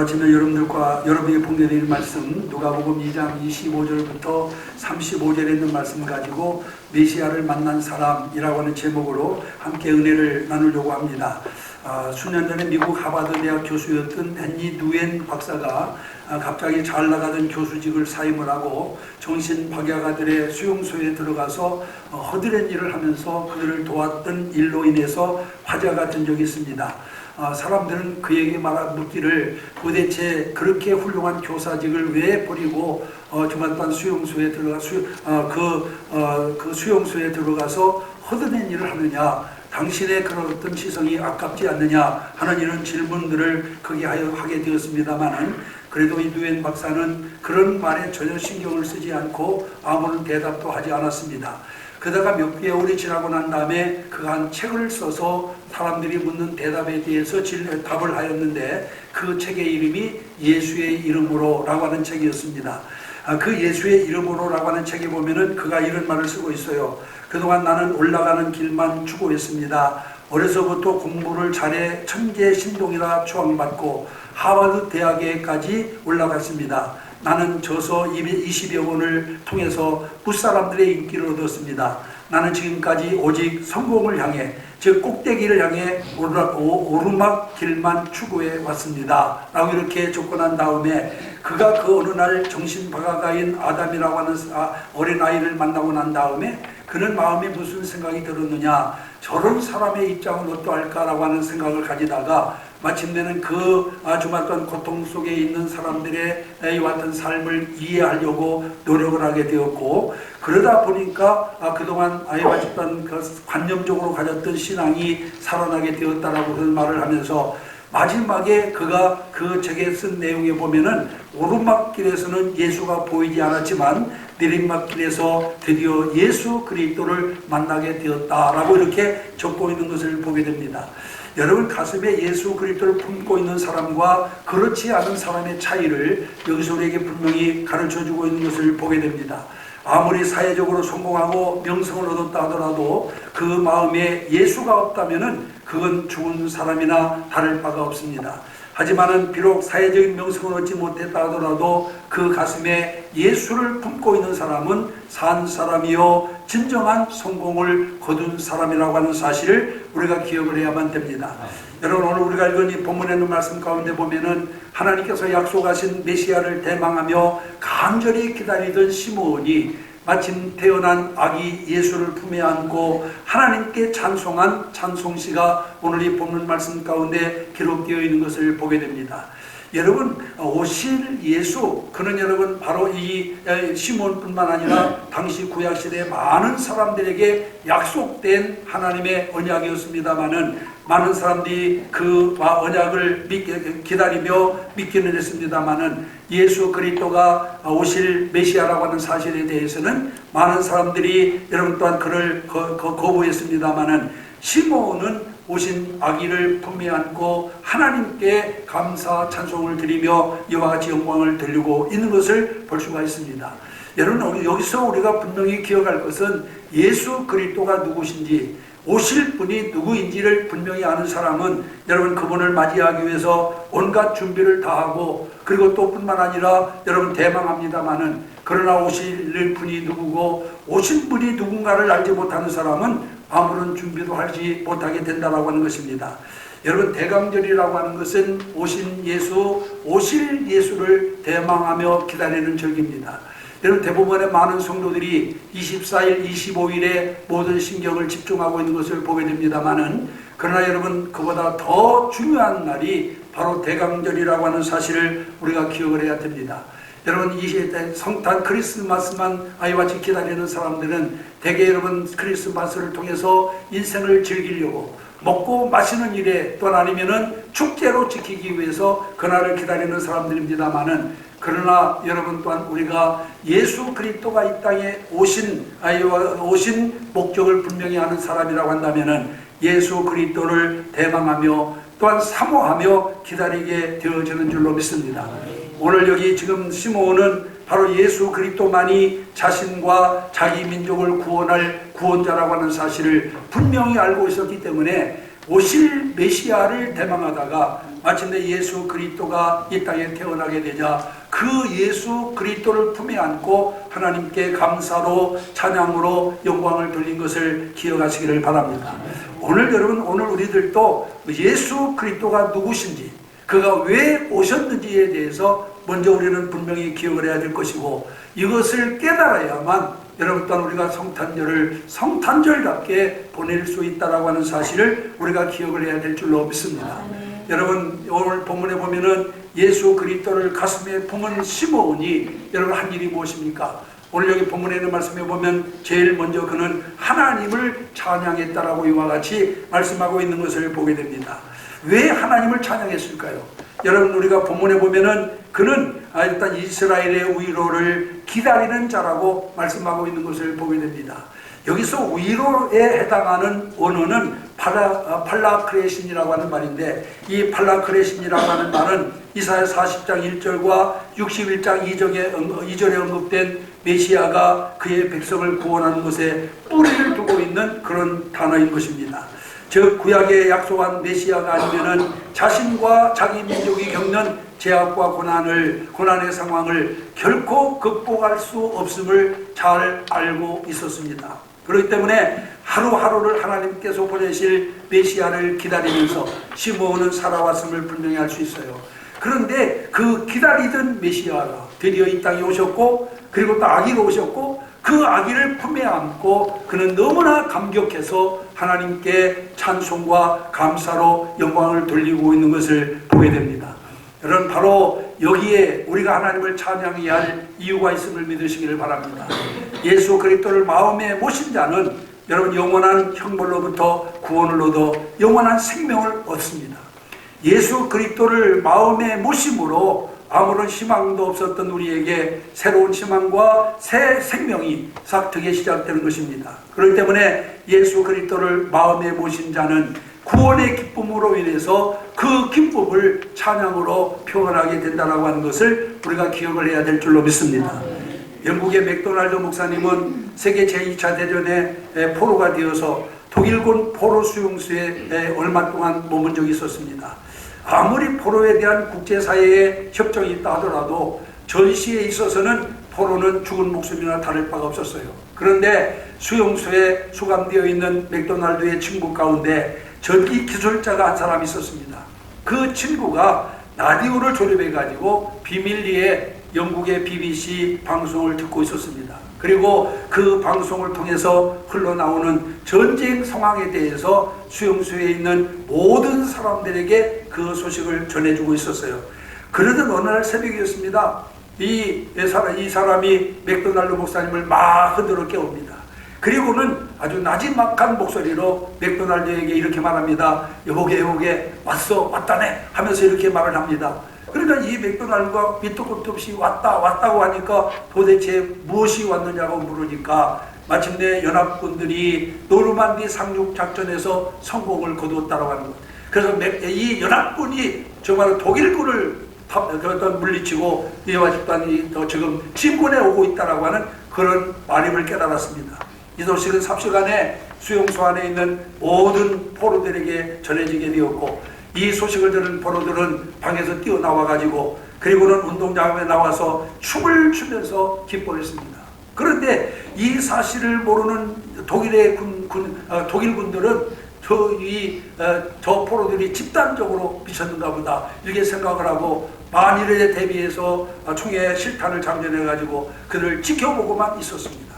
아침에 여러분에게 봉독드릴 말씀 누가복음 2장 25절부터 35절에 있는 말씀 가지고 메시아를 만난 사람이라고 하는 제목으로 함께 은혜를 나누려고 합니다. 수년 전에 미국 하버드 대학 교수였던 헨리 누엔 박사가 갑자기 잘 나가던 교수직을 사임을 하고 정신박약아들의 수용소에 들어가서 허드렛 일을 하면서 그들을 도왔던 일로 인해서 화제가 된 적이 있습니다. 사람들은 그에게 묻기를 도대체 그렇게 훌륭한 교사직을 왜 버리고 조만간 수용소에 수용소에 들어가서 허드렛 일을 하느냐, 당신의 그런 어떤 시선이 아깝지 않느냐 하는 이런 질문들을 거기 하게 되었습니다만은, 그래도 이 누엔 박사는 그런 말에 전혀 신경을 쓰지 않고 아무런 대답도 하지 않았습니다. 그러다가 몇 개월이 지나고 난 다음에 그가 한 책을 써서 사람들이 묻는 대답에 대해서 답을 하였는데, 그 책의 이름이 예수의 이름으로 라고 하는 책이었습니다. 그 예수의 이름으로 라고 하는 책에 보면은 그가 이런 말을 쓰고 있어요. 그동안 나는 올라가는 길만 추구했습니다. 어려서부터 공부를 잘해 천재 신동이라 추앙받고 하버드 대학에까지 올라갔습니다. 나는 저서 20여 권을 통해서 붓사람들의 인기를 얻었습니다. 나는 지금까지 오직 성공을 향해, 즉 꼭대기를 향해 오르막 길만 추구해 왔습니다 라고 이렇게 접근한 다음에, 그가 그 어느 날 정신박아가인 아담이라고 하는 어린아이를 만나고 난 다음에 그는 마음에 무슨 생각이 들었느냐, 저런 사람의 입장은 어떠할까라고 하는 생각을 가지다가 마침내는 그 주말간 고통 속에 있는 사람들의 이와 같은 삶을 이해하려고 노력을 하게 되었고, 그러다 보니까 그동안 아이와 집단 관념적으로 가졌던 신앙이 살아나게 되었다라고 그런 말을 하면서, 마지막에 그가 그 책에 쓴 내용에 보면은 오르막길에서는 예수가 보이지 않았지만 내리막길에서 드디어 예수 그리스도를 만나게 되었다라고 이렇게 적고 있는 것을 보게 됩니다. 여러분, 가슴에 예수 그리스도를 품고 있는 사람과 그렇지 않은 사람의 차이를 여기서 우리에게 분명히 가르쳐주고 있는 것을 보게 됩니다. 아무리 사회적으로 성공하고 명성을 얻었다 하더라도 그 마음에 예수가 없다면은 그건 죽은 사람이나 다를 바가 없습니다. 하지만은 비록 사회적인 명성을 얻지 못했다 하더라도 그 가슴에 예수를 품고 있는 사람은 산 사람이요 진정한 성공을 거둔 사람이라고 하는 사실을 우리가 기억을 해야만 됩니다. 여러분, 오늘 우리가 읽은 이 본문에 있는 말씀 가운데 보면은 하나님께서 약속하신 메시아를 대망하며 간절히 기다리던 시므온이 마침 태어난 아기 예수를 품에 안고 하나님께 찬송한 찬송시가 오늘 이 본문 말씀 가운데 기록되어 있는 것을 보게 됩니다. 여러분, 오실 예수, 그는 여러분 바로 이 시몬뿐만 아니라 당시 구약시대의 많은 사람들에게 약속된 하나님의 언약이었습니다마는, 많은 사람들이 그 언약을 기다리며 믿기는 했습니다마는, 예수 그리스도가 오실 메시아라고 하는 사실에 대해서는 많은 사람들이 여러분 또한 그를 거부했습니다마는, 시몬은 오신 아기를 품에 안고 하나님께 감사 찬송을 드리며 이와 같이 영광을 돌리고 있는 것을 볼 수가 있습니다. 여러분, 여기서 우리가 분명히 기억할 것은 예수 그리스도가 누구신지, 오실 분이 누구인지를 분명히 아는 사람은 여러분 그분을 맞이하기 위해서 온갖 준비를 다하고, 그리고 또 뿐만 아니라 여러분 대망합니다마는, 그러나 오실 분이 누구고 오신 분이 누군가를 알지 못하는 사람은 아무런 준비도 하지 못하게 된다라고 하는 것입니다. 여러분, 대강절이라고 하는 것은 오신 예수를 대망하며 기다리는 절기입니다. 여러분, 대부분의 많은 성도들이 24일, 25일에 모든 신경을 집중하고 있는 것을 보게 됩니다만은, 그러나 여러분, 그보다 더 중요한 날이 바로 대강절이라고 하는 사실을 우리가 기억을 해야 됩니다. 여러분, 이 성탄 크리스마스만 아이와 같이 기다리는 사람들은 대개 여러분 크리스마스를 통해서 인생을 즐기려고 먹고 마시는 일에, 또는 아니면은 축제로 지키기 위해서 그날을 기다리는 사람들입니다만은, 그러나 여러분 또한 우리가 예수 그리스도가 이 땅에 오신 목적을 분명히 아는 사람이라고 한다면은 예수 그리스도를 대망하며 또한 사모하며 기다리게 되어지는 줄로 믿습니다. 오늘 여기 지금 시므온은 바로 예수 그리스도만이 자신과 자기 민족을 구원할 구원자라고 하는 사실을 분명히 알고 있었기 때문에 오실 메시아를 대망하다가 마침내 예수 그리스도가 이 땅에 태어나게 되자 그 예수 그리스도를 품에 안고 하나님께 감사로 찬양으로 영광을 돌린 것을 기억하시기를 바랍니다. 오늘 여러분, 오늘 우리들도 예수 그리스도가 누구신지, 그가 왜 오셨는지에 대해서 먼저 우리는 분명히 기억을 해야 될 것이고, 이것을 깨달아야만 여러분 또한 우리가 성탄절을 성탄절답게 보낼 수 있다라고 하는 사실을 우리가 기억을 해야 될 줄로 믿습니다. 여러분, 오늘 본문에 보면은 예수 그리스도를 가슴에 품은 시므온이 여러분 한 일이 무엇입니까? 오늘 여기 본문에 있는 말씀에 보면 제일 먼저 그는 하나님을 찬양했다라고 이와 같이 말씀하고 있는 것을 보게 됩니다. 왜 하나님을 찬양했을까요? 여러분, 우리가 본문에 보면은 그는 일단 이스라엘의 위로를 기다리는 자라고 말씀하고 있는 것을 보게 됩니다. 여기서 위로에 해당하는 원어는 팔라크레신이라고 하는 말인데, 이 팔라크레신이라고 하는 말은 이사야 40장 1절과 61장 2절에 언급된 메시아가 그의 백성을 구원하는 것에 뿌리를 두고 있는 그런 단어인 것입니다. 즉 구약에 약속한 메시아가 아니면은 자신과 자기 민족이 겪는 제약과 고난의 상황을 결코 극복할 수 없음을 잘 알고 있었습니다. 그렇기 때문에 하루하루를 하나님께서 보내실 메시아를 기다리면서 시므온은 살아왔음을 분명히 알 수 있어요. 그런데 그 기다리던 메시아가 드디어 이 땅에 오셨고, 그리고 또 아기로 오셨고, 그 아기를 품에 안고 그는 너무나 감격해서 하나님께 찬송과 감사로 영광을 돌리고 있는 것을 보게 됩니다. 여러분, 바로 여기에 우리가 하나님을 찬양해야 할 이유가 있음을 믿으시기를 바랍니다. 예수 그리스도를 마음에 모신 자는 여러분 영원한 형벌로부터 구원을 얻어 영원한 생명을 얻습니다. 예수 그리스도를 마음에 모심으로 아무런 희망도 없었던 우리에게 새로운 희망과 새 생명이 싹트게 시작되는 것입니다. 그렇기 때문에 예수 그리스도를 마음에 모신 자는 구원의 기쁨으로 인해서 그 기쁨을 찬양으로 표현하게 된다고 하는 것을 우리가 기억을 해야 될 줄로 믿습니다. 영국의 맥도날드 목사님은 세계 제2차 대전에 포로가 되어서 독일군 포로 수용소에 얼마 동안 머문 적이 있었습니다. 아무리 포로에 대한 국제사회의 협정이 있다 하더라도 전시에 있어서는 포로는 죽은 목숨이나 다를 바가 없었어요. 그런데 수용소에 수감되어 있는 맥도날드의 친구 가운데 전기 기술자가 한 사람이 있었습니다. 그 친구가 라디오를 조립해가지고 비밀리에 영국의 BBC 방송을 듣고 있었습니다. 그리고 그 방송을 통해서 흘러나오는 전쟁 상황에 대해서 수용소에 있는 모든 사람들에게 그 소식을 전해주고 있었어요. 그러던 어느 날 새벽이었습니다. 이 사람이 맥도날드 목사님을 막 흔들어 깨웁니다. 그리고는 아주 나지막한 목소리로 맥도날드에게 이렇게 말합니다. 여보게 왔다네 하면서 이렇게 말을 합니다. 그러니까 이 맥도날드가 밑도 끝도 없이 왔다고 하니까 도대체 무엇이 왔느냐고 물으니까 마침내 연합군들이 노르만디 상륙작전에서 성공을 거두었다고 하는 것. 그래서 이 연합군이 정말 독일군을 물리치고 이와 집단이 지금 침군해 오고 있다고 하는 그런 말임을 깨달았습니다. 이 소식은 삽시간에 수용소 안에 있는 모든 포로들에게 전해지게 되었고, 이 소식을 들은 포로들은 방에서 뛰어나와가지고 그리고는 운동장에 나와서 춤을 추면서 기뻐했습니다. 그런데 이 사실을 모르는 독일의 독일군들은 저 포로들이 집단적으로 미쳤는가 보다 이렇게 생각을 하고 만일에 대비해서 총에 실탄을 장전해가지고 그들을 지켜보고만 있었습니다.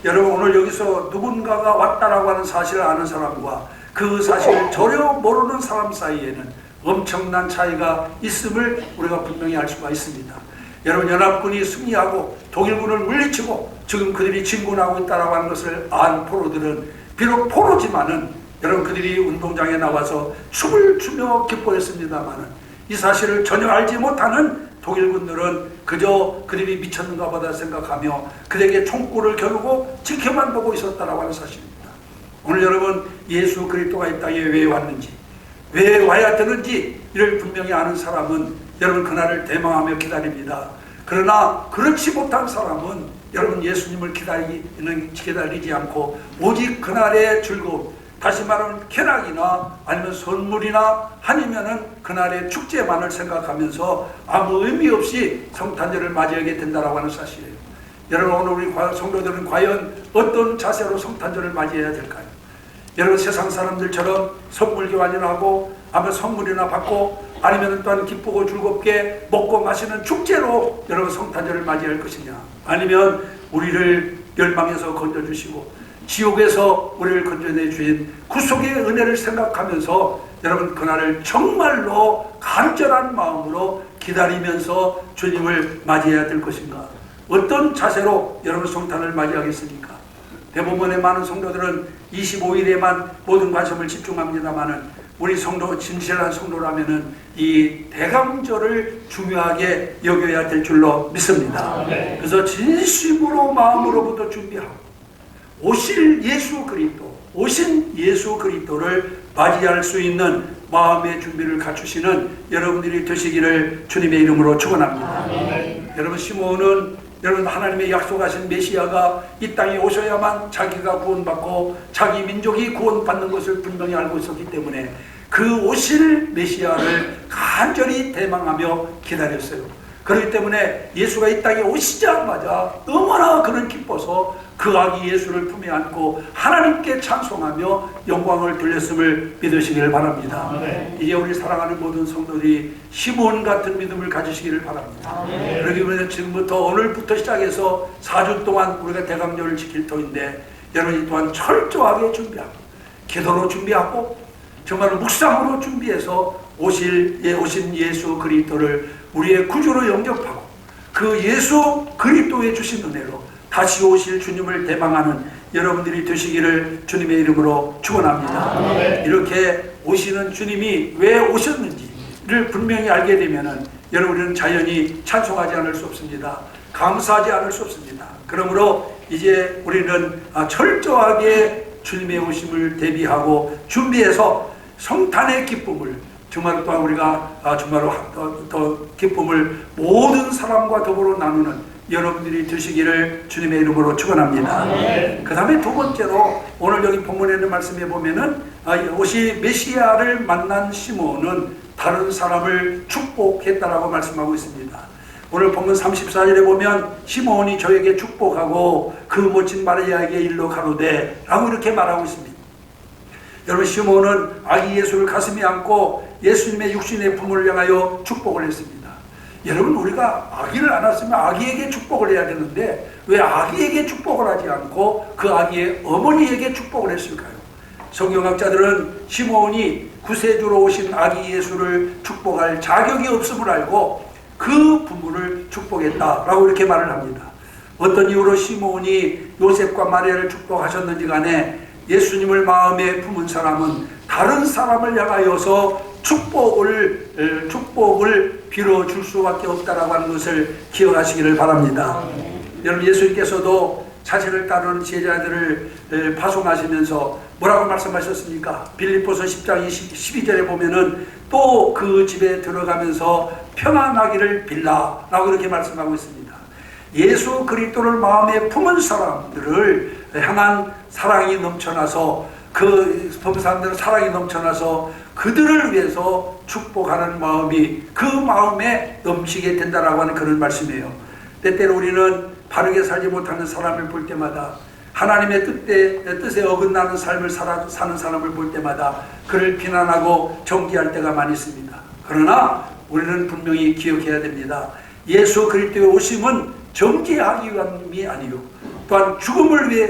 여러분, 오늘 여기서 누군가가 왔다라고 하는 사실을 아는 사람과 그 사실을 전혀 모르는 사람 사이에는 엄청난 차이가 있음을 우리가 분명히 알 수가 있습니다. 여러분, 연합군이 승리하고 독일군을 물리치고 지금 그들이 진군하고 있다고 하는 것을 안 포로들은 비록 포로지만은 여러분 그들이 운동장에 나와서 춤을 추며 기뻐했습니다마는 이 사실을 전혀 알지 못하는 독일군들은 그저 그들이 미쳤는가 보다 생각하며 그들에게 총구를 겨누고 지켜만 보고 있었다고 하는 사실입니다. 오늘 여러분, 예수 그리스도가 이 땅에 왜 왔는지, 왜 와야 되는지 이를 분명히 아는 사람은 여러분 그날을 대망하며 기다립니다. 그러나 그렇지 못한 사람은 여러분 예수님을 기다리지 않고 오직 그날의 즐거움, 다시 말하면 쾌락이나 아니면 선물이나 아니면은 그날의 축제만을 생각하면서 아무 의미 없이 성탄절을 맞이하게 된다라고 하는 사실이에요. 여러분, 오늘 우리 성도들은 과연 어떤 자세로 성탄절을 맞이해야 될까요? 여러분, 세상 사람들처럼 선물 교환이나 하고 아마 선물이나 받고 아니면 또한 기쁘고 즐겁게 먹고 마시는 축제로 여러분 성탄절을 맞이할 것이냐, 아니면 우리를 멸망에서 건져주시고 지옥에서 우리를 건져내 주신 구속의 은혜를 생각하면서 여러분 그날을 정말로 간절한 마음으로 기다리면서 주님을 맞이해야 될 것인가? 어떤 자세로 여러분 성탄을 맞이하겠습니까? 대부분의 많은 성도들은 25일에만 모든 관심을 집중합니다마는 우리 성도, 진실한 성도라면은 이 대강절을 중요하게 여겨야 될 줄로 믿습니다. 그래서 진심으로 마음으로부터 준비하고 오실 예수 그리스도, 오신 예수 그리스도를 맞이할 수 있는 마음의 준비를 갖추시는 여러분들이 되시기를 주님의 이름으로 축원합니다. 여러분, 시므온은 여러분 하나님의 약속하신 메시아가 이 땅에 오셔야만 자기가 구원받고 자기 민족이 구원받는 것을 분명히 알고 있었기 때문에 그 오실 메시아를 간절히 대망하며 기다렸어요. 그렇기 때문에 예수가 이 땅에 오시자마자 너무나 그는 기뻐서 그 아기 예수를 품에 안고 하나님께 찬송하며 영광을 돌렸음을 믿으시기를 바랍니다. 이제 우리 사랑하는 모든 성도들이 시므온 같은 믿음을 가지시기를 바랍니다. 그렇기 때문에 지금부터 오늘부터 시작해서 4주 동안 우리가 대강절을 지킬 터인데 여러분이 또한 철저하게 준비하고 기도로 준비하고 정말 묵상으로 준비해서 오신 예수 그리스도를 우리의 구주로 영접하고 그 예수 그리스도의 주신 은혜로 다시 오실 주님을 대망하는 여러분들이 되시기를 주님의 이름으로 축원합니다. 이렇게 오시는 주님이 왜 오셨는지를 분명히 알게 되면은 여러분은 자연히 찬송하지 않을 수 없습니다. 감사하지 않을 수 없습니다. 그러므로 이제 우리는 철저하게 주님의 오심을 대비하고 준비해서 성탄의 기쁨을 정말 또한 우리가 정말로 더 기쁨을 모든 사람과 더불어 나누는 여러분들이 되시기를 주님의 이름으로 축원합니다. 그 다음에 두 번째로 오늘 여기 본문에 있는 말씀에 보면은 오시 메시아를 만난 시므온은 다른 사람을 축복했다라고 말씀하고 있습니다. 오늘 본문 34절에 보면 시므온이 저에게 축복하고 그 모친 마리아에게 일러 가로되 라고 이렇게 말하고 있습니다. 여러분, 시므온은 아기 예수를 가슴에 안고 예수님의 육신의 품을 향하여 축복을 했습니다. 여러분, 우리가 아기를 안았으면 아기에게 축복을 해야 되는데 왜 아기에게 축복을 하지 않고 그 아기의 어머니에게 축복을 했을까요? 성경학자들은 시므온이 구세주로 오신 아기 예수를 축복할 자격이 없음을 알고 그 부모를 축복했다라고 이렇게 말을 합니다. 어떤 이유로 시므온이 요셉과 마리아를 축복하셨는지 간에 예수님을 마음에 품은 사람은 다른 사람을 향하여서 축복을 빌어줄 수밖에 없다라고 하는 것을 기억하시기를 바랍니다. 여러분, 예수님께서도 자신을 따르는 제자들을 파송하시면서 뭐라고 말씀하셨습니까? 빌립보서 10장 12절에 보면은 또 그 집에 들어가면서 평안하기를 빌라라고 이렇게 말씀하고 있습니다. 예수 그리스도를 마음에 품은 사람들을 향한 사랑이 넘쳐나서 그 사람들은 사랑이 넘쳐나서 그들을 위해서 축복하는 마음이 그 마음에 넘치게 된다라고 하는 그런 말씀이에요. 때때로 우리는 바르게 살지 못하는 사람을 볼 때마다 하나님의 뜻에 어긋나는 삶을 사는 사람을 볼 때마다 그를 비난하고 정죄할 때가 많이 있습니다. 그러나 우리는 분명히 기억해야 됩니다. 예수 그리스도의 오심은 정죄하기 위함이 아니요 또한 죽음을 위해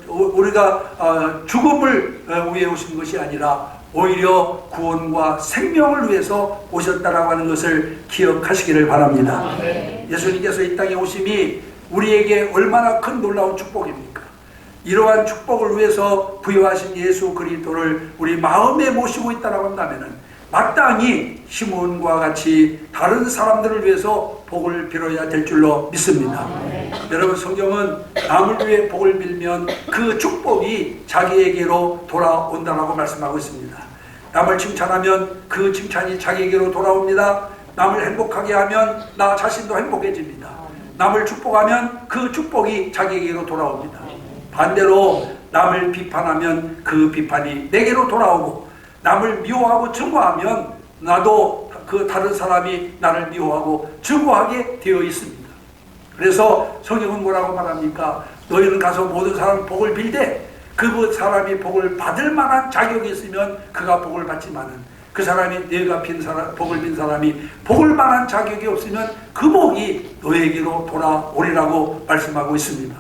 우리가 죽음을 위해 오신 것이 아니라 오히려 구원과 생명을 위해서 오셨다라고 하는 것을 기억하시기를 바랍니다. 예수님께서 이 땅에 오심이 우리에게 얼마나 큰 놀라운 축복입니까? 이러한 축복을 위해서 부여하신 예수 그리스도를 우리 마음에 모시고 있다라고 한다면은 마땅히 시므온과 같이 다른 사람들을 위해서 복을 빌어야 될 줄로 믿습니다. 여러분, 성경은 남을 위해 복을 빌면 그 축복이 자기에게로 돌아온다라고 말씀하고 있습니다. 남을 칭찬하면 그 칭찬이 자기에게로 돌아옵니다. 남을 행복하게 하면 나 자신도 행복해집니다. 남을 축복하면 그 축복이 자기에게로 돌아옵니다. 반대로 남을 비판하면 그 비판이 내게로 돌아오고, 남을 미워하고 증오하면 나도 그 다른 사람이 나를 미워하고 증오하게 되어 있습니다. 그래서 성경은 뭐라고 말합니까? 너희는 가서 모든 사람 복을 빌되 그 사람이 복을 받을 만한 자격이 있으면 그가 복을 받지만은, 그 사람이 내가 복을 빈 사람이 복을 만한 자격이 없으면 그 복이 너에게로 돌아오리라고 말씀하고 있습니다.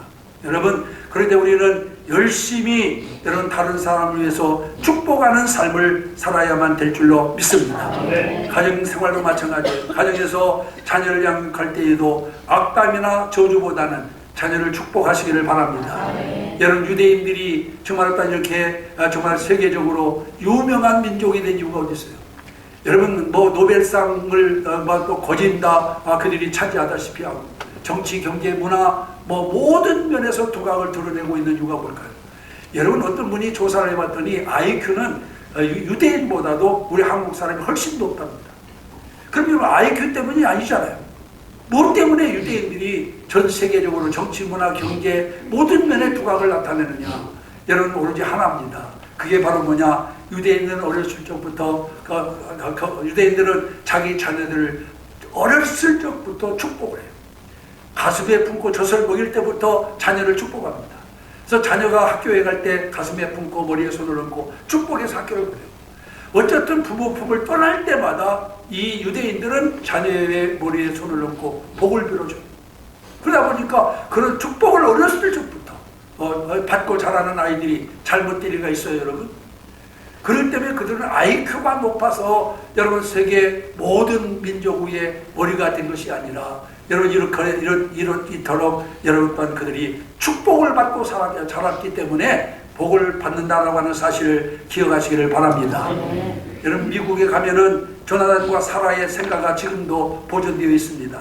여러분, 그런데 우리는 열심히 여러분 다른 사람을 위해서 축복하는 삶을 살아야만 될 줄로 믿습니다. 가정생활도 마찬가지예요. 가정에서 자녀를 양육할 때에도 악담이나 저주보다는 자녀를 축복하시기를 바랍니다. 여러분, 유대인들이 정말 이렇게 정말 세계적으로 유명한 민족이 된 이유가 어디 있어요? 여러분, 뭐 노벨상을 또 거진다 그들이 차지하다시피 하고, 정치, 경제, 문화 뭐 모든 면에서 두각을 드러내고 있는 이유가 뭘까요? 여러분, 어떤 분이 조사를 해봤더니 IQ는 유대인보다도 우리 한국 사람이 훨씬 높답니다. 그럼 IQ 때문이 아니잖아요. 뭐 때문에 유대인들이 전 세계적으로 정치, 문화, 경제 모든 면에 두각을 나타내느냐? 여러분, 오로지 하나입니다. 그게 바로 뭐냐? 유대인들은 어렸을 적부터 유대인들은 자기 자녀들을 어렸을 적부터 축복을 해요. 가슴에 품고 젖을 먹일 때부터 자녀를 축복합니다. 그래서 자녀가 학교에 갈 때 가슴에 품고 머리에 손을 얹고 축복해서 학교를 보내요. 어쨌든 부모 품을 떠날 때마다 이 유대인들은 자녀의 머리에 손을 얹고 복을 빌어줘요. 그러다 보니까 그런 축복을 어렸을 적부터 받고 자라는 아이들이 잘못될 리가 있어요, 여러분. 그렇기 때문에 그들은 IQ가 높아서 여러분 세계 모든 민족 위에 머리가 된 것이 아니라, 여러분 이토록 여러분 또한 그들이 축복을 받고 자랐기 때문에 복을 받는다라고 하는 사실을 기억하시기를 바랍니다. 여러분, 미국에 가면은 조나단과 사라의 생가가 지금도 보존되어 있습니다.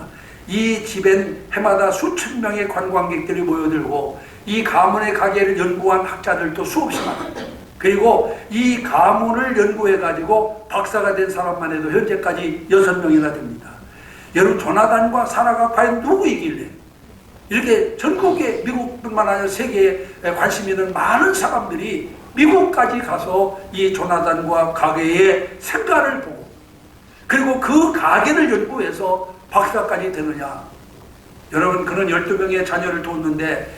이 집엔 해마다 수천 명의 관광객들이 모여들고 이 가문의 가게를 연구한 학자들도 수없이 많아요. 그리고 이 가문을 연구해가지고 박사가 된 사람만 해도 현재까지 6명이나 됩니다. 여러분, 조나단과 사라가 과연 누구이길래 이렇게 전국에, 미국뿐만 아니라 세계에 관심 있는 많은 사람들이 미국까지 가서 이 조나단과 가게의 생가를 보고, 그리고 그 가게를 연구해서 박사까지 되느냐? 여러분, 그는 12명의 자녀를 두었는데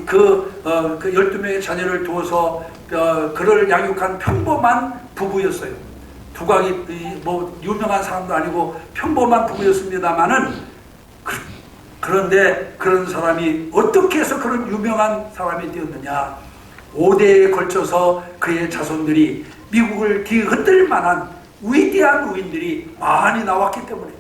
그 12명의 자녀를 두어서 그를 양육한 평범한 부부였어요. 두각이 뭐 유명한 사람도 아니고 평범한 부부였습니다만은, 그런데 그런 사람이 어떻게 해서 그런 유명한 사람이 되었느냐? 5대에 걸쳐서 그의 자손들이 미국을 뒤흔들 만한 위대한 우인들이 많이 나왔기 때문에,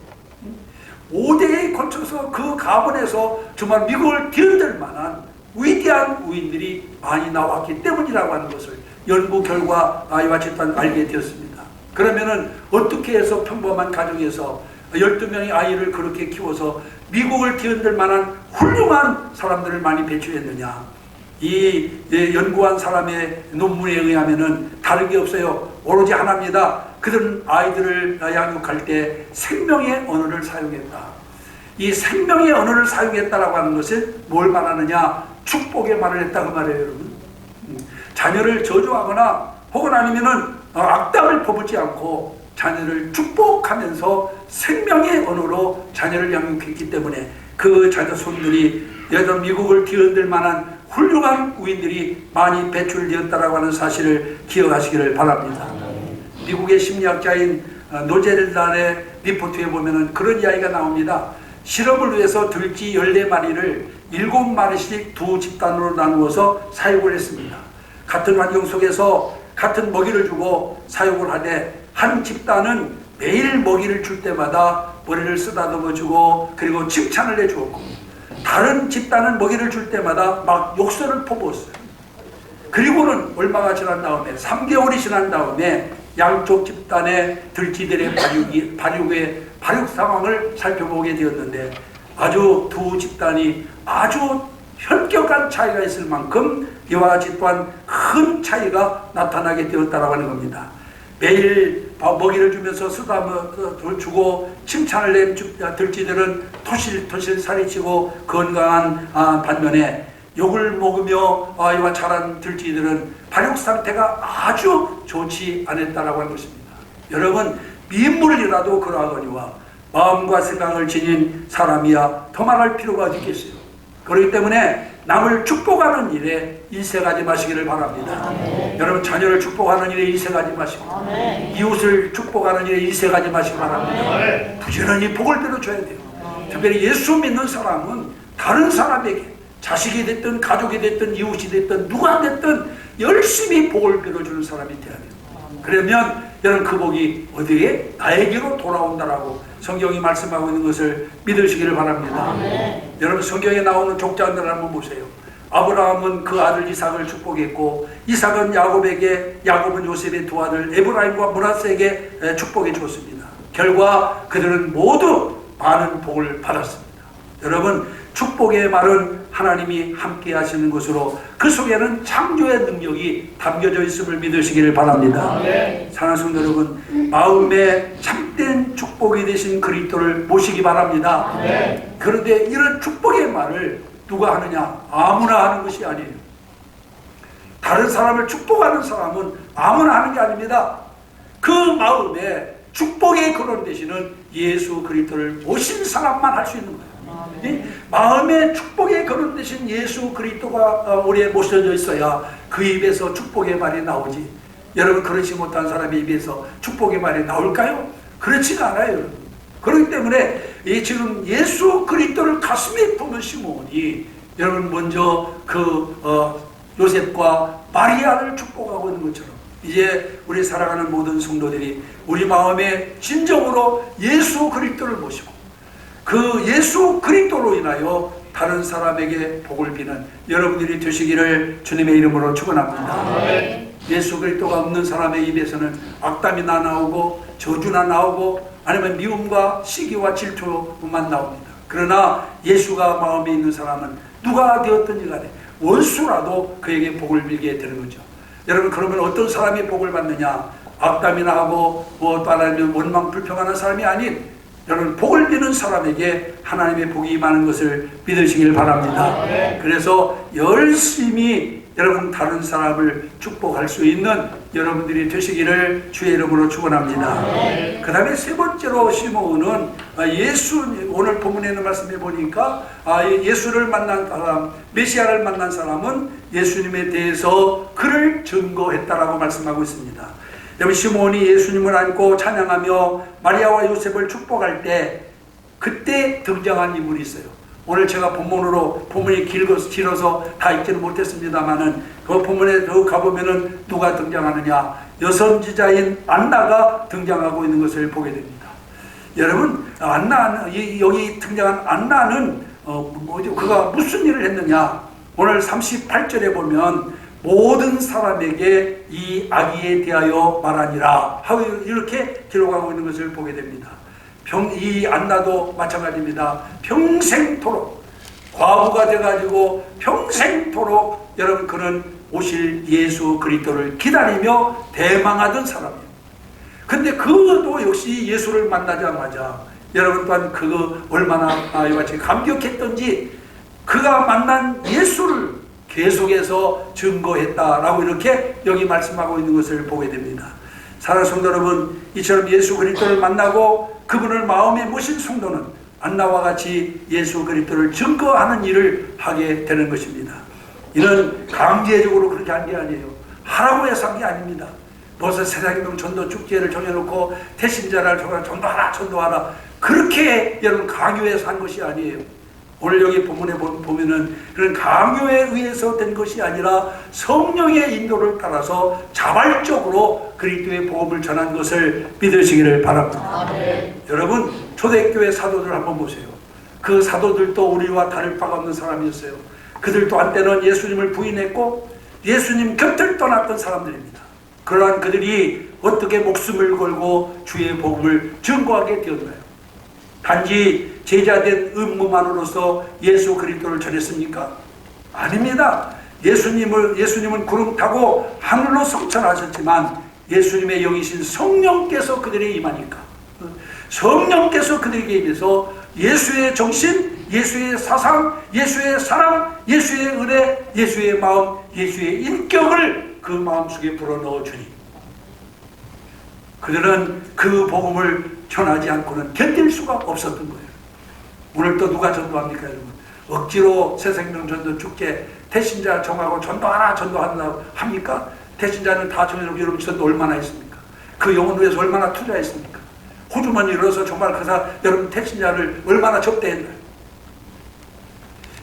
5대에 걸쳐서 그 가문에서 정말 미국을 뒤흔들 만한 위대한 우인들이 많이 나왔기 때문이라고 하는 것을 연구 결과 이와 같이 알게 되었습니다. 그러면은 어떻게 해서 평범한 가정에서 12명의 아이를 그렇게 키워서 미국을 뒤흔들 만한 훌륭한 사람들을 많이 배출했느냐? 이 연구한 사람의 논문에 의하면은 다른 게 없어요. 오로지 하나입니다. 그들은 아이들을 양육할 때 생명의 언어를 사용했다. 이 생명의 언어를 사용했다라고 하는 것은 뭘 말하느냐? 축복의 말을 했다 그 말이에요, 여러분. 자녀를 저주하거나 혹은 아니면은 악담을 퍼붓지 않고 자녀를 축복하면서 생명의 언어로 자녀를 양육했기 때문에 그 자녀 손들이 여전 미국을 뒤흔들 만한 훌륭한 우인들이 많이 배출되었다라고 하는 사실을 기억하시기를 바랍니다. 미국의 심리학자인 노젤란의 리포트에 보면은 그런 이야기가 나옵니다. 실험을 위해서 들쥐 14마리를 7마리씩 두 집단으로 나누어서 사육을 했습니다. 같은 환경 속에서 같은 먹이를 주고 사육을 하되, 한 집단은 매일 먹이를 줄 때마다 머리를 쓰다듬어 주고 그리고 칭찬을 해주었고, 다른 집단은 먹이를 줄 때마다 막 욕설을 퍼부었어요. 그리고는 얼마가 지난 다음에 3개월이 지난 다음에 양쪽 집단의 들쥐들의 발육 상황을 살펴보게 되었는데, 아주 두 집단이 아주 현격한 차이가 있을 만큼 이와 같이 또한 큰 차이가 나타나게 되었다고 하는 겁니다. 매일 먹이를 주면서 쓰다듬어 주고 칭찬을 낸 들쥐들은 토실토실 살이 치고 건강한 반면에, 욕을 먹으며 이와 자란 들쥐들은 발육 상태가 아주 좋지 않았다라고 하는 것입니다. 여러분, 민물이라도 그러하거니와 마음과 생각을 지닌 사람이야 더 말할 필요가 어디 있겠어요. 그렇기 때문에 남을 축복하는 일에 일색하지 마시기를 바랍니다. 아멘. 여러분, 자녀를 축복하는 일에 일색하지 마시고, 아멘. 이웃을 축복하는 일에 일색하지 마시기 바랍니다. 아멘. 부지런히 복을 빌어줘야 돼요. 특별히 예수 믿는 사람은 다른 사람에게, 자식이 됐든 가족이 됐든 이웃이 됐든 누가 됐든 열심히 복을 빌어주는 사람이 돼야 돼요. 그러면 여러분, 그 복이 어디에? 나에게로 돌아온다라고 성경이 말씀하고 있는 것을 믿으시기를 바랍니다. 아멘. 여러분, 성경에 나오는 족장들을 한번 보세요. 아브라함은 그 아들 이삭을 축복했고, 이삭은 야곱에게, 야곱은 요셉의 두 아들 에브라임과 므낫세에게 축복해 주었습니다. 결과 그들은 모두 많은 복을 받았습니다. 여러분, 축복의 말은 하나님이 함께 하시는 것으로 그 속에는 창조의 능력이 담겨져 있음을 믿으시기를 바랍니다. 아멘. 사랑하는 성도 여러분, 마음에 참된 축복이 되신 그리스도를 모시기 바랍니다. 아멘. 그런데 이런 축복의 말을 누가 하느냐? 아무나 하는 것이 아니에요. 다른 사람을 축복하는 사람은 아무나 하는 게 아닙니다. 그 마음에 축복의 근원 되시는 예수 그리스도를 모신 사람만 할 수 있는 거예요. 마음에 축복의 근원 되신 예수 그리스도가 우리에 모셔져 있어야 그 입에서 축복의 말이 나오지. 여러분, 그렇지 못한 사람의 입에서 축복의 말이 나올까요? 그렇지가 않아요, 여러분. 그렇기 때문에 지금 예수 그리스도를 가슴에 품은 시몬이 여러분 먼저 요셉과 마리아를 축복하고 있는 것처럼 이제 우리 사랑하는 모든 성도들이 우리 마음에 진정으로 예수 그리스도를 모시고 그 예수 그리스도로 인하여 다른 사람에게 복을 비는 여러분들이 되시기를 주님의 이름으로 축원합니다. 아멘. 예수 그리스도가 없는 사람의 입에서는 악담이나 나오고 저주나 나오고 아니면 미움과 시기와 질투만 나옵니다. 그러나 예수가 마음에 있는 사람은 누가 되었든지 간에 원수라도 그에게 복을 빌게 되는 거죠. 여러분, 그러면 어떤 사람이 복을 받느냐? 악담이나 하고 또 아니면 원망 불평하는 사람이 아닌 여러분, 복을 비는 사람에게 하나님의 복이 임하는 것을 믿으시길 바랍니다. 그래서 열심히 여러분 다른 사람을 축복할 수 있는 여러분들이 되시기를 주의 이름으로 축원합니다. 그 다음에 세 번째로 시몬은 오늘 본문에 있는 말씀에 보니까 예수를 만난 사람, 메시아를 만난 사람은 예수님에 대해서 그를 증거했다라고 말씀하고 있습니다. 여러분, 시몬이 예수님을 안고 찬양하며 마리아와 요셉을 축복할 때 그때 등장한 인물이 있어요. 오늘 제가 본문이 길어서 다 읽지는 못했습니다만은 그 본문에 가보면은 누가 등장하느냐? 여선지자인 안나가 등장하고 있는 것을 보게 됩니다. 여러분, 여기 등장한 안나는 그가 무슨 일을 했느냐? 오늘 38절에 보면 모든 사람에게 이 아기에 대하여 말하니라 하고 이렇게 기록하고 있는 것을 보게 됩니다. 이 안나도 마찬가지입니다. 평생토록 과부가 돼가지고 평생토록 여러분 그는 오실 예수 그리스도를 기다리며 대망하던 사람이에요. 근데 그도 역시 예수를 만나자마자 여러분 또한 그거 얼마나 이와 같이 감격했던지 그가 만난 예수를 계속해서 증거했다라고 이렇게 여기 말씀하고 있는 것을 보게 됩니다. 사랑하는 성도 여러분, 이처럼 예수 그리스도를 만나고 그분을 마음에 모신 성도는 안나와 같이 예수 그리스도를 증거하는 일을 하게 되는 것입니다. 이는 강제적으로 그렇게 한 게 아니에요. 하라고 해서 한 게 아닙니다. 벌써 세상에 전도 축제를 정해놓고 대신자를 전도하라 그렇게 여러분 강요해서 한 것이 아니에요. 오늘 여기 본문에 보면은 그런 강요에 의해서 된 것이 아니라 성령의 인도를 따라서 자발적으로 그리스도의 복음을 전한 것을 믿으시기를 바랍니다. 여러분, 초대교회 사도들 한번 보세요. 그 사도들도 우리와 다를 바가 없는 사람이었어요. 그들도 한때는 예수님을 부인했고 예수님 곁을 떠났던 사람들입니다. 그러한 그들이 어떻게 목숨을 걸고 주의 복음을 증거하게 되었나요? 단지 제자된 의무만으로서 예수 그리스도를 전했습니까? 아닙니다. 예수님은 구름 타고 하늘로 성천하셨지만 예수님의 영이신 성령께서 그들에게 임하니까 성령께서 그들에게 임해서 예수의 정신, 예수의 사상, 예수의 사랑, 예수의 은혜, 예수의 마음, 예수의 인격을 그 마음속에 불어넣어 주니 그들은 그 복음을 전하지 않고는 견딜 수가 없었던 거예요. 오늘 또 누가 전도합니까, 여러분? 억지로 새생명 전도 죽게 태신자 정하고 전도하나 합니까? 태신자는 다 정해놓고 여러분 전도 얼마나 했습니까? 그 영혼을 위해서 얼마나 투자했습니까? 호주머니 열어서 정말 여러분 태신자를 얼마나 접대했나요?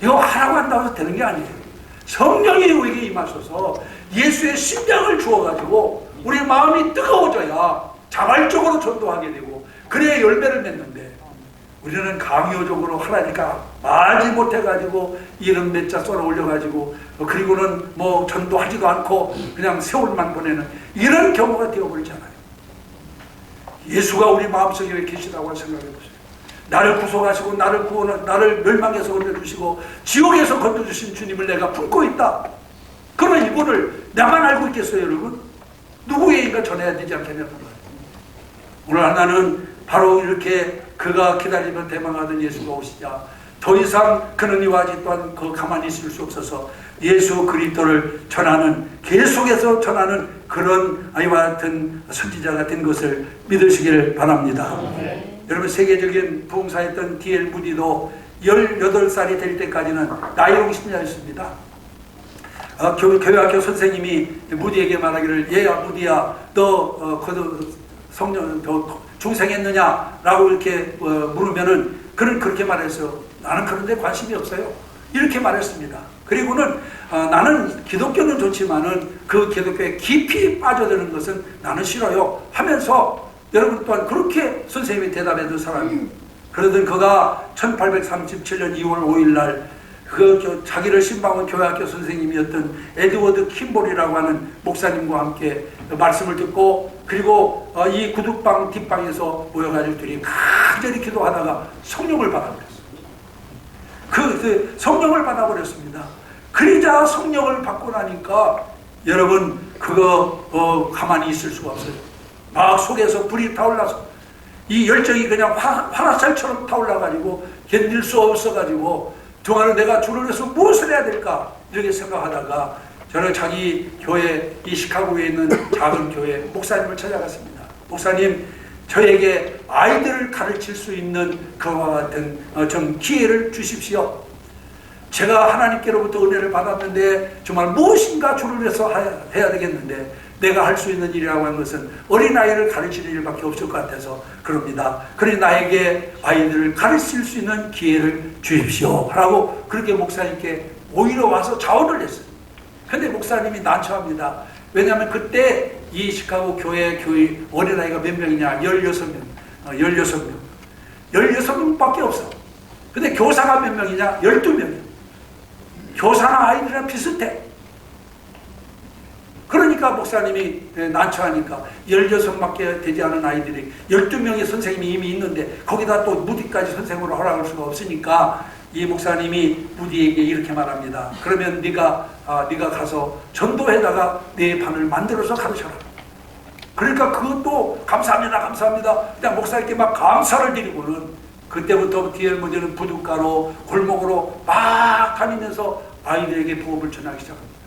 이거 하라고 한다고 해서 되는 게 아니에요. 성령이 우리에게 임하셔서 예수의 심장을 주어가지고 우리 마음이 뜨거워져야 자발적으로 전도하게 되고 그래야 열매를 맺는데 우리는 강요적으로 하라니까 말지 못해가지고 이름 몇 자 썰어 올려가지고 그리고는 뭐 전도하지도 않고 그냥 세월만 보내는 이런 경우가 되어버리잖아요. 예수가 우리 마음속에 왜 계시다고 생각해보세요. 나를 구속하시고 나를 멸망에서 건져주시고 지옥에서 건져주신 주님을 내가 품고 있다. 그러면 이거를 나만 알고 있겠어요, 여러분? 누구에게가 전해야 되지 않겠냐는 거예요. 오늘 하나는 바로 이렇게 그가 기다리며 대망하던 예수가 오시자 더 이상 그는 이와 같이 또한 가만히 있을 수 없어서 예수 그리스도를 전하는, 계속해서 전하는 그런 아이와 같은 선지자가 된 것을 믿으시기를 바랍니다. 여러분, 세계적인 부흥사였던 D.L. 무디도 18살이 될 때까지는 나이롱 신자였습니다. 교회학교 선생님이 무디에게 말하기를, 얘야 무디야, 너 성령 중생했느냐? 라고 이렇게 물으면은 그는 그렇게 말했어요. 나는 그런 데 관심이 없어요. 이렇게 말했습니다. 그리고는 나는 기독교는 좋지만은 그 기독교에 깊이 빠져드는 것은 나는 싫어요 하면서 여러분 또한 그렇게 선생님이 대답해준 사람이에요. 그러던 그가 1837년 2월 5일 날 자기를 신방원 교회학교 선생님이었던 에드워드 킴볼이라고 하는 목사님과 함께 말씀을 듣고 그리고 이 구두방 뒷방에서 모여가지고 둘이 간절히 기도하다가 성령을 받아버렸어요. 그 성령을 받아버렸습니다. 그러자 성령을 받고 나니까 여러분 그거 가만히 있을 수가 없어요. 막 속에서 불이 타올라서 이 열정이 그냥 화살처럼 타올라가지고 견딜 수 없어가지고 동안은 내가 주를 위해서 무엇을 해야 될까 이렇게 생각하다가 저는 자기 교회, 이 시카고에 있는 작은 교회 목사님을 찾아갔습니다. 목사님, 저에게 아이들을 가르칠 수 있는 그와 같은 좀 기회를 주십시오. 제가 하나님께로부터 은혜를 받았는데 정말 무엇인가 주를 위해서 해야 되겠는데 내가 할 수 있는 일이라고 하는 것은 어린아이를 가르치는 일밖에 없을 것 같아서 그럽니다. 그러니 나에게 아이들을 가르칠 수 있는 기회를 주십시오 라고 그렇게 목사님께 오히려 와서 자원을 했어요. 근데 목사님이 난처합니다. 왜냐하면 그때 이 시카고 교회 어린아이가 몇 명이냐? 16명. 16명밖에 없어. 근데 교사가 몇 명이냐? 12명이야. 교사나 아이들이랑 비슷해. 그러니까 목사님이 난처하니까 16밖에 되지 않은 아이들이 12명의 선생님이 이미 있는데 거기다 또 무디까지 선생으로 허락할 수가 없으니까 이 목사님이 무디에게 이렇게 말합니다. 그러면 네가 가서 전도에다가 내 반을 만들어서 가르쳐라. 그러니까 그것도 감사합니다. 그냥 목사님께 막 감사를 드리고는 그때부터 D.L. 무디는 부둣가로 골목으로 막 다니면서 아이들에게 복음을 전하기 시작합니다.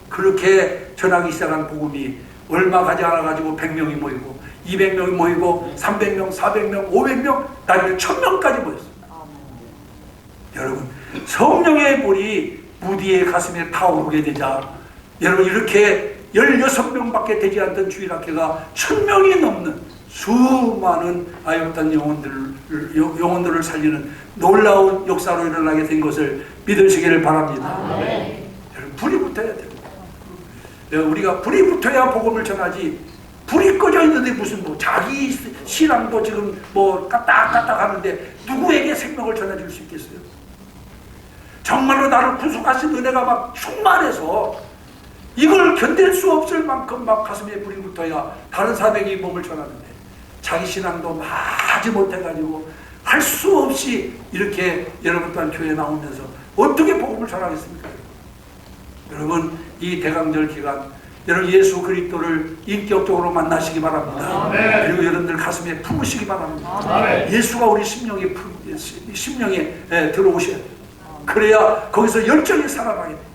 그렇게 전하기 시작한 복음이 얼마 가지 않아가지고 100명이 모이고 200명이 모이고 300명, 400명, 500명, 나중에 1000명까지 모였습니다. 여러분, 성령의 불이 무디의 가슴에 타오르게 되자 여러분 이렇게 16명밖에 되지 않던 주일학교가 1000명이 넘는 수많은 아이었던 영혼들을 살리는 놀라운 역사로 일어나게 된 것을 믿으시기를 바랍니다. 여러분, 불이 붙어야 돼요. 우리가 불이 붙어야 복음을 전하지 불이 꺼져 있는데 무슨 자기 신앙도 지금 까딱까딱 하는데 누구에게 생명을 전해줄 수 있겠어요? 정말로 나를 구속하신 은혜가 막 충만해서 이걸 견딜 수 없을 만큼 막 가슴에 불이 붙어야 다른 사람에게 몸을 전하는데 자기 신앙도 막 하지 못해가지고 할 수 없이 이렇게 여러분 또한 교회에 나오면서 어떻게 복음을 전하겠습니까? 여러분, 이 대강절 기간 여러분 예수 그리스도를 인격적으로 만나시기 바랍니다. 그리고 여러분들 가슴에 품으시기 바랍니다. 예수가 우리 심령에 들어오셔야 돼요. 그래야 거기서 열정이 살아나게 돼요.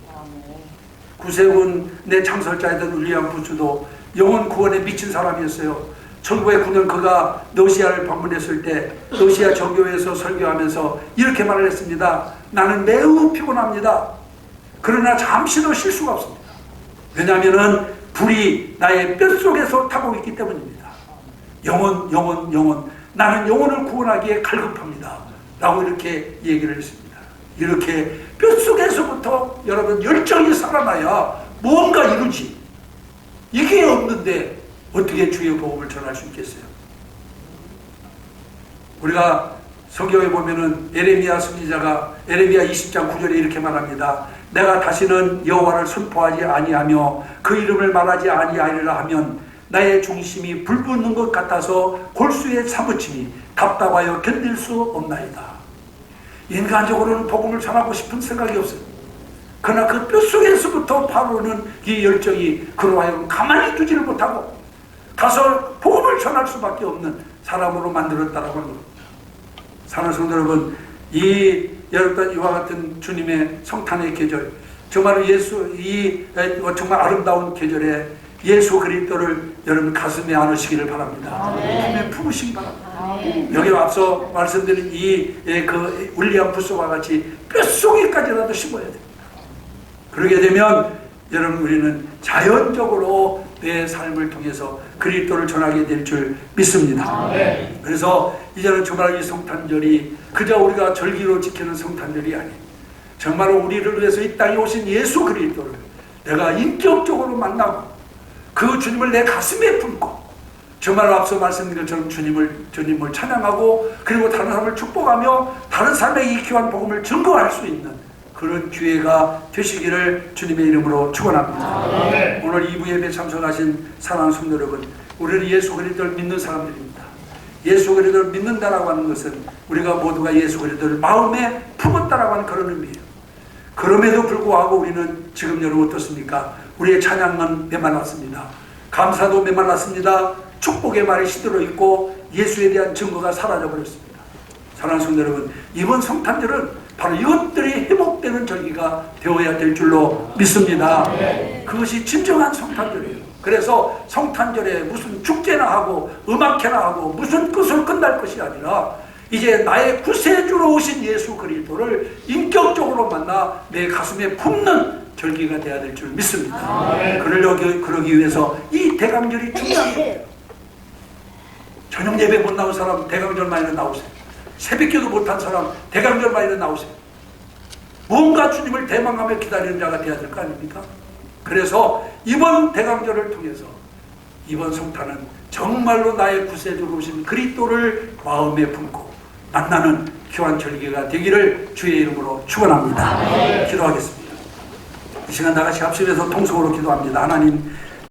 구세군 내 창설자였던 윌리엄 부츠도 영혼 구원에 미친 사람이었어요. 1909년 그가 러시아를 방문했을 때 러시아 정교회에서 설교하면서 이렇게 말을 했습니다. 나는 매우 피곤합니다. 그러나 잠시도 쉴 수가 없습니다. 왜냐하면 불이 나의 뼛속에서 타고 있기 때문입니다. 영혼 나는 영혼을 구원하기에 갈급합니다 라고 이렇게 얘기를 했습니다. 이렇게 뼛속에서부터 여러분 열정이 살아나야 뭔가 이루지. 이게 없는데 어떻게 주의 복음을 전할 수 있겠어요? 우리가 성경에 보면은 에레미야 선지자가 에레미야 20장 9절에 이렇게 말합니다. 내가 다시는 여호와를 선포하지 아니하며 그 이름을 말하지 아니하리라 하면 나의 중심이 불붙는 것 같아서 골수에 사무침이 답답하여 견딜 수 없나이다. 인간적으로는 복음을 전하고 싶은 생각이 없어요. 그러나 그 뼛속에서부터 바로는 이 열정이 그로 하여금 가만히 두지를 못하고 가서 복음을 전할 수밖에 없는 사람으로 만들었다라고 하는 겁니다. 사랑하는 성도 여러분, 여러분 이와 같은 주님의 성탄의 계절, 정말 정말 아름다운 계절에 예수 그리스도를 여러분 가슴에 안으시기를 바랍니다. 품에 품으시기 바랍니다. 여기 앞서 말씀드린 그 윌리엄 부스와 같이 뼛속에까지라도 심어야 됩니다. 그러게 되면 여러분 우리는 자연적으로 내 삶을 통해서 그리스도를 전하게 될 줄 믿습니다. 그래서 이제는 정말 이 성탄절이 그저 우리가 절기로 지키는 성탄절이 아니에요. 정말로 우리를 위해서 이 땅에 오신 예수 그리스도를 내가 인격적으로 만나고 그 주님을 내 가슴에 품고 정말로 앞서 말씀드린 것처럼 주님을 찬양하고 그리고 다른 사람을 축복하며 다른 사람에게 이 귀한 복음을 증거할 수 있는 그런 기회가 되시기를 주님의 이름으로 축원합니다. 오늘 2부 예배 참석하신 사랑하는 성도 여러분, 우리는 예수 그리스도를 믿는 사람들입니다. 예수 그리스도를 믿는다라고 하는 것은 우리가 모두가 예수 그리스도를 마음에 품었다라고 하는 그런 의미예요. 그럼에도 불구하고 우리는 지금 여러분 어떻습니까? 우리의 찬양은 메말랐습니다. 감사도 메말랐습니다. 축복의 말이 시들어 있고 예수에 대한 증거가 사라져 버렸습니다. 사랑하는 성도 여러분, 이번 성탄절은 바로 이것들이 회복되는 절기가 되어야 될 줄로 믿습니다. 그것이 진정한 성탄절이에요. 그래서 성탄절에 무슨 축제나 하고 음악회나 하고 무슨 것으로 끝날 것이 아니라 이제 나의 구세주로 오신 예수 그리스도를 인격적으로 만나 내 가슴에 품는 절기가 되어야 될 줄 믿습니다. 그러기 위해서 이 대강절이 중요한 거예요. 저녁 예배 못 나온 사람 대강절만이라도 나오세요. 새벽기도 못한 사람 대강절만이라도 나오세요. 뭔가 주님을 대망하며 기다리는 자가 되어야 될 거 아닙니까? 그래서 이번 대강절을 통해서 이번 성탄은 정말로 나의 구세주로 오신 그리스도를 마음에 품고 만나는 귀한 절기가 되기를 주의 이름으로 축원합니다. 기도하겠습니다. 이 시간 다 같이 합심해서 통성으로 기도합니다. 하나님,